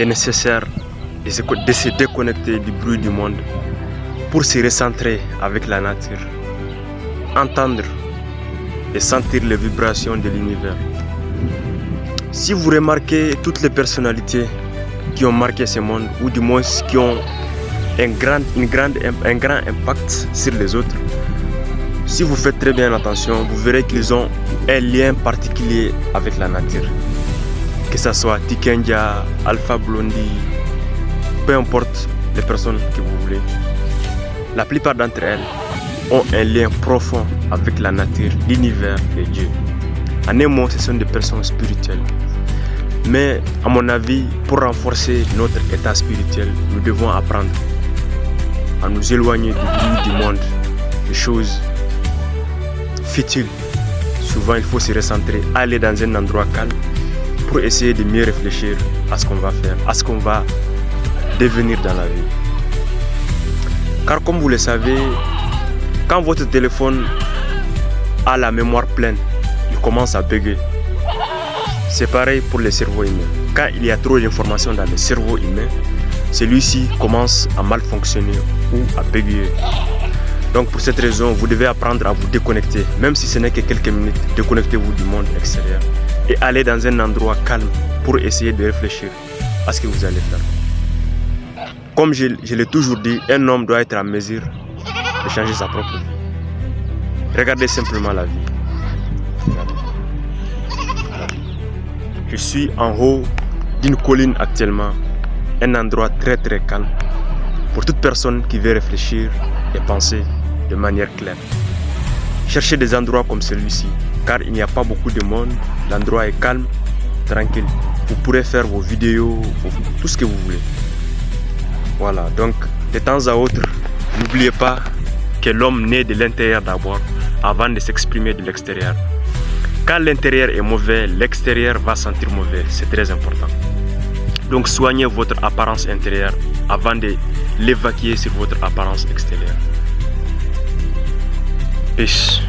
est nécessaire de se déconnecter du bruit du monde pour se recentrer avec la nature, entendre et sentir les vibrations de l'univers. Si vous remarquez toutes les personnalités qui ont marqué ce monde, ou du moins qui ont un grand impact sur les autres, si vous faites très bien attention, vous verrez qu'ils ont un lien particulier avec la nature. Que ce soit Tikenja, Alpha Blondy, peu importe les personnes que vous voulez, la plupart d'entre elles ont un lien profond avec la nature, l'univers et Dieu. En un mot, ce sont des personnes spirituelles. Mais à mon avis, pour renforcer notre état spirituel, nous devons apprendre à nous éloigner du bruit du monde, des choses futiles. Souvent, il faut se recentrer, aller dans un endroit calme pour essayer de mieux réfléchir à ce qu'on va faire, à ce qu'on va devenir dans la vie. Car comme vous le savez, quand votre téléphone a la mémoire pleine, il commence à bugger. C'est pareil pour le cerveau humain. Quand il y a trop d'informations dans le cerveau humain, celui-ci commence à mal fonctionner ou à bugger. Donc pour cette raison, vous devez apprendre à vous déconnecter. Même si ce n'est que quelques minutes, déconnectez-vous du monde extérieur et allez dans un endroit calme pour essayer de réfléchir à ce que vous allez faire. Comme je l'ai toujours dit, un homme doit être en mesure de changer sa propre vie. Regardez simplement la vie. Je suis en haut d'une colline actuellement, un endroit très calme pour toute personne qui veut réfléchir et penser de manière claire. Cherchez des endroits comme celui-ci, car il n'y a pas beaucoup de monde, l'endroit est calme, tranquille. Vous pourrez faire vos vidéos, tout ce que vous voulez. Voilà, donc de temps à autre, n'oubliez pas que l'homme naît de l'intérieur d'abord, avant de s'exprimer de l'extérieur. Quand l'intérieur est mauvais, l'extérieur va sentir mauvais, c'est très important. Donc soignez votre apparence intérieure avant de l'évacuer sur votre apparence extérieure. Peace.